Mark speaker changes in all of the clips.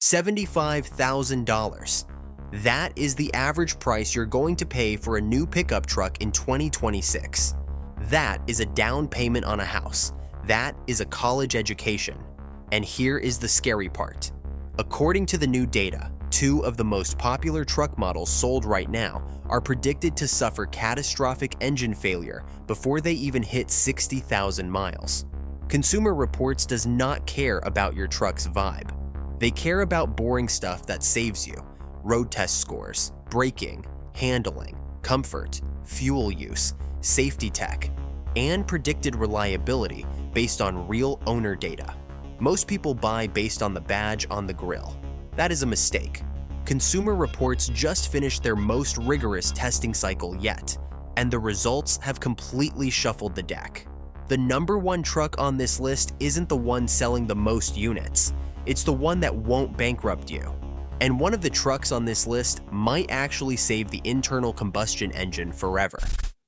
Speaker 1: $75,000. That is the average price you're going to pay for a new pickup truck in 2026. That is a down payment on a house. That is a college education. And here is the scary part. According to the new data, two of the most popular truck models sold right now are predicted to suffer catastrophic engine failure before they even hit 60,000 miles. Consumer Reports does not care about your truck's vibe. They care about boring stuff that saves you: road test scores, braking, handling, comfort, fuel use, safety tech, and predicted reliability based on real owner data. Most people buy based on the badge on the grill. That is a mistake. Consumer Reports just finished their most rigorous testing cycle yet, and the results have completely shuffled the deck. The number one truck on this list isn't the one selling the most units. It's the one that won't bankrupt you. And one of the trucks on this list might actually save the internal combustion engine forever.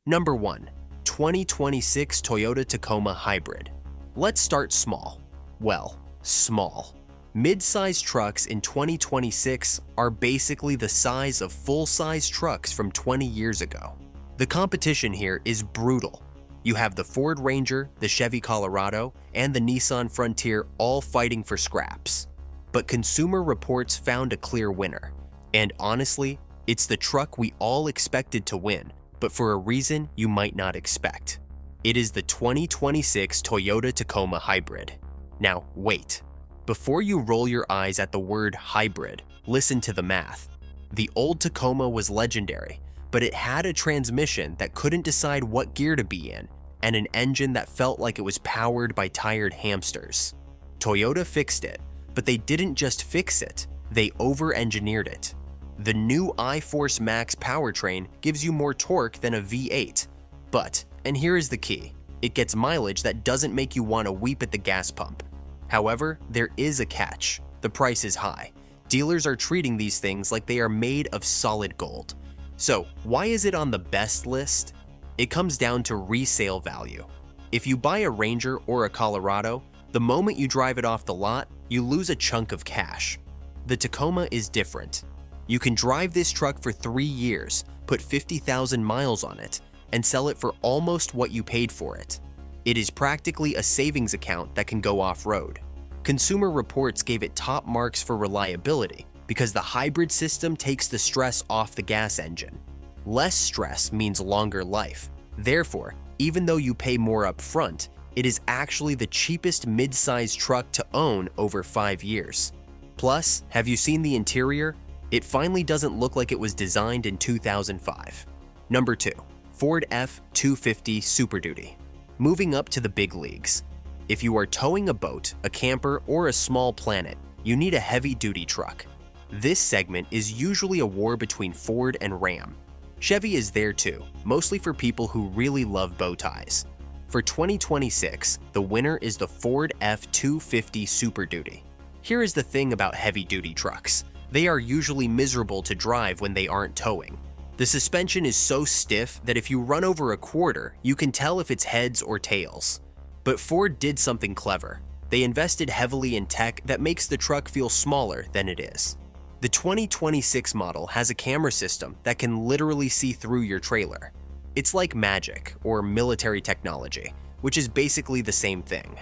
Speaker 1: Number 1. 2026 Toyota Tacoma Hybrid. Let's start small. Well, small. Mid-size trucks in 2026 are basically the size of full-size trucks from 20 years ago. The competition here is brutal. You have the Ford Ranger, the Chevy Colorado, and the Nissan Frontier all fighting for scraps. But Consumer Reports found a clear winner. And honestly, it's the truck we all expected to win, but for a reason you might not expect. It is the 2026 Toyota Tacoma Hybrid. Now, wait. Before you roll your eyes at the word hybrid, listen to the math. The old Tacoma was legendary, but it had a transmission that couldn't decide what gear to be in, and an engine that felt like it was powered by tired hamsters. Toyota fixed it, but they didn't just fix it, they over-engineered it. The new iForce Max powertrain gives you more torque than a V8, but, and here is the key, it gets mileage that doesn't make you want to weep at the gas pump. However, there is a catch. The price is high. Dealers are treating these things like they are made of solid gold. So, why is it on the best list? It comes down to resale value. If you buy a Ranger or a Colorado, the moment you drive it off the lot, you lose a chunk of cash. The Tacoma is different. You can drive this truck for 3 years, put 50,000 miles on it, and sell it for almost what you paid for it. It is practically a savings account that can go off-road. Consumer Reports gave it top marks for reliability because the hybrid system takes the stress off the gas engine. Less stress means longer life. Therefore, even though you pay more up front, it is actually the cheapest mid-size truck to own over 5 years. Plus, have you seen the interior? It finally doesn't look like it was designed in 2005. Number 2. Ford F-250 Superduty. Moving up to the big leagues. If you are towing a boat, a camper, or a small planet, you need a heavy-duty truck. This segment is usually a war between Ford and Ram. Chevy is there too, mostly for people who really love bow ties. For 2026, the winner is the Ford F-250 Superduty. Here is the thing about heavy-duty trucks. They are usually miserable to drive when they aren't towing. The suspension is so stiff that if you run over a quarter, you can tell if it's heads or tails. But Ford did something clever. They invested heavily in tech that makes the truck feel smaller than it is. The 2026 model has a camera system that can literally see through your trailer. It's like magic, or military technology, which is basically the same thing.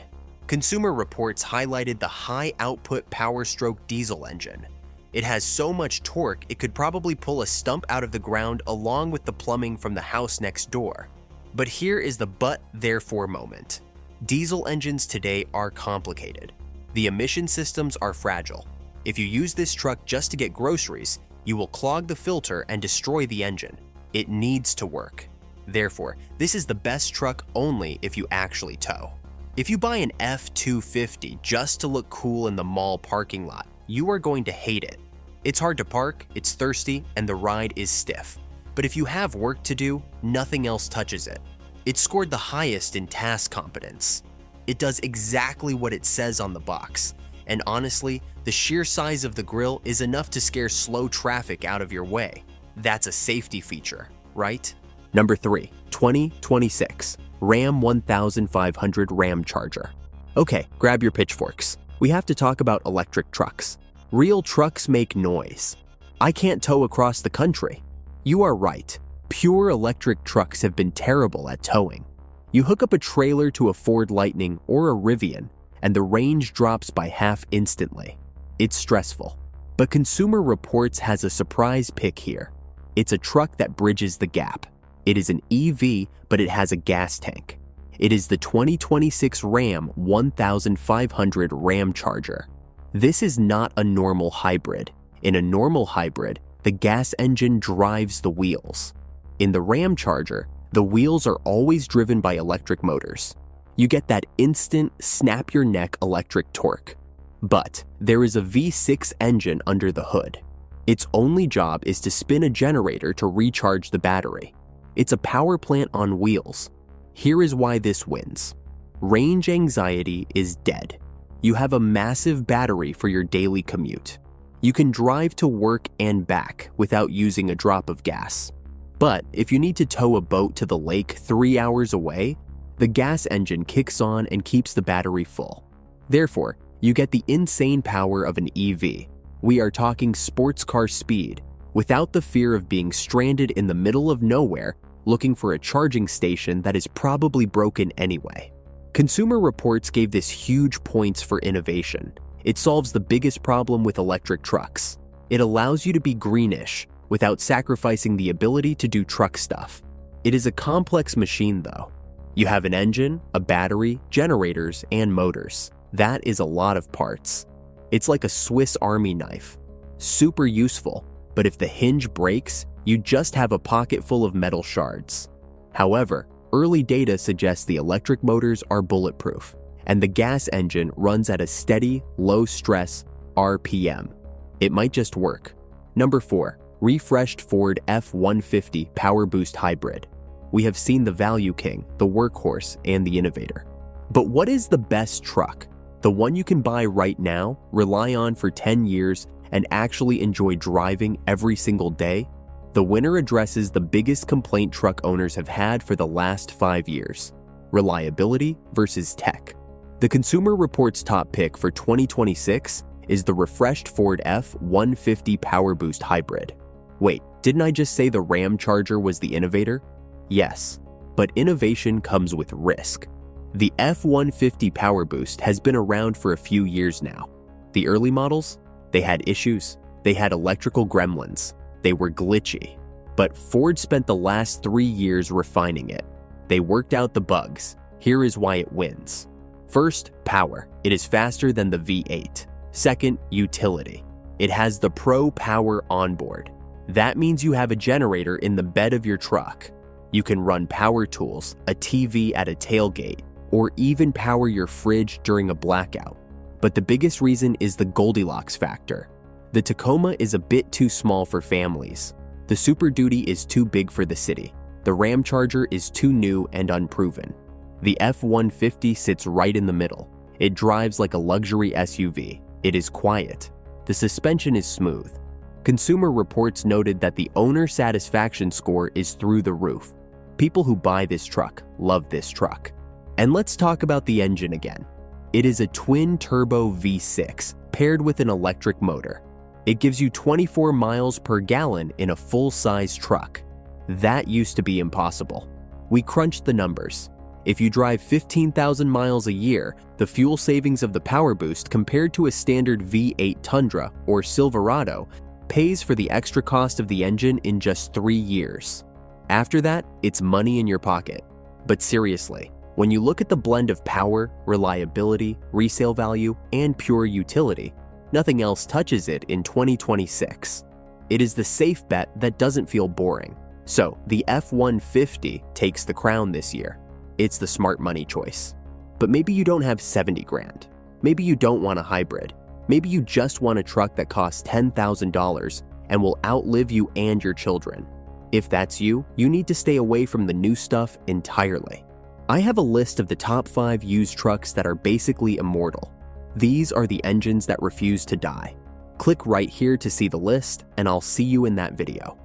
Speaker 1: Consumer Reports highlighted the high-output power-stroke diesel engine. It has so much torque it could probably pull a stump out of the ground along with the plumbing from the house next door. But here is the but therefore moment. Diesel engines today are complicated. The emission systems are fragile. If you use this truck just to get groceries, you will clog the filter and destroy the engine. It needs to work. Therefore, this is the best truck only if you actually tow. If you buy an F-250 just to look cool in the mall parking lot, you are going to hate it. It's hard to park, it's thirsty, and the ride is stiff. But if you have work to do, nothing else touches it. It scored the highest in task competence. It does exactly what it says on the box. And honestly, the sheer size of the grille is enough to scare slow traffic out of your way. That's a safety feature, right? Number 3. 2026 Ram 1500 Ram Charger. Okay, grab your pitchforks. We have to talk about electric trucks. Real trucks make noise. I can't tow across the country. You are right. Pure electric trucks have been terrible at towing. You hook up a trailer to a Ford Lightning or a Rivian, and the range drops by half instantly. It's stressful. But Consumer Reports has a surprise pick here. It's a truck that bridges the gap. It is an EV, but it has a gas tank. It is the 2026 Ram 1500 Ram Charger. This is not a normal hybrid. In a normal hybrid, the gas engine drives the wheels. In the Ram Charger, the wheels are always driven by electric motors. You get that instant, snap-your-neck electric torque. But there is a V6 engine under the hood. Its only job is to spin a generator to recharge the battery. It's a power plant on wheels. Here is why this wins. Range anxiety is dead. You have a massive battery for your daily commute. You can drive to work and back without using a drop of gas. But if you need to tow a boat to the lake 3 hours away, the gas engine kicks on and keeps the battery full. Therefore, you get the insane power of an EV. We are talking sports car speed, without the fear of being stranded in the middle of nowhere looking for a charging station that is probably broken anyway. Consumer Reports gave this huge points for innovation. It solves the biggest problem with electric trucks. It allows you to be greenish without sacrificing the ability to do truck stuff. It is a complex machine though. You have an engine, a battery, generators, and motors. That is a lot of parts. It's like a Swiss Army knife. Super useful, but if the hinge breaks, you just have a pocket full of metal shards. However, early data suggests the electric motors are bulletproof, and the gas engine runs at a steady, low-stress RPM. It might just work. Number 4, refreshed Ford F-150 Power Boost Hybrid. We have seen the value king, the workhorse, and the innovator. But what is the best truck? The one you can buy right now, rely on for 10 years, and actually enjoy driving every single day? The winner addresses the biggest complaint truck owners have had for the last 5 years: reliability versus tech. The Consumer Reports top pick for 2026 is the refreshed Ford F-150 Power Boost Hybrid. Wait, didn't I just say the Ram Charger was the innovator? Yes, but innovation comes with risk. The F-150 Power Boost has been around for a few years now. The early models? They had issues. They had electrical gremlins. They were glitchy. But Ford spent the last 3 years refining it. They worked out the bugs. Here is why it wins. First, power. It is faster than the V8. Second, utility. It has the Pro Power onboard. That means you have a generator in the bed of your truck. You can run power tools, a TV at a tailgate, or even power your fridge during a blackout. But the biggest reason is the Goldilocks factor. The Tacoma is a bit too small for families. The Superduty is too big for the city. The Ram Charger is too new and unproven. The F-150 sits right in the middle. It drives like a luxury SUV. It is quiet. The suspension is smooth. Consumer Reports noted that the owner satisfaction score is through the roof. People who buy this truck love this truck. And let's talk about the engine again. It is a twin-turbo V6 paired with an electric motor. It gives you 24 miles per gallon in a full-size truck. That used to be impossible. We crunched the numbers. If you drive 15,000 miles a year, the fuel savings of the Power Boost compared to a standard V8 Tundra or Silverado pays for the extra cost of the engine in just 3 years. After that, it's money in your pocket. But seriously, when you look at the blend of power, reliability, resale value, and pure utility, nothing else touches it in 2026. It is the safe bet that doesn't feel boring. So the F-150 takes the crown this year. It's the smart money choice. But maybe you don't have 70 grand. Maybe you don't want a hybrid. Maybe you just want a truck that costs $10,000 and will outlive you and your children. If that's you, you need to stay away from the new stuff entirely. I have a list of the top 5 used trucks that are basically immortal. These are the engines that refuse to die. Click right here to see the list, and I'll see you in that video.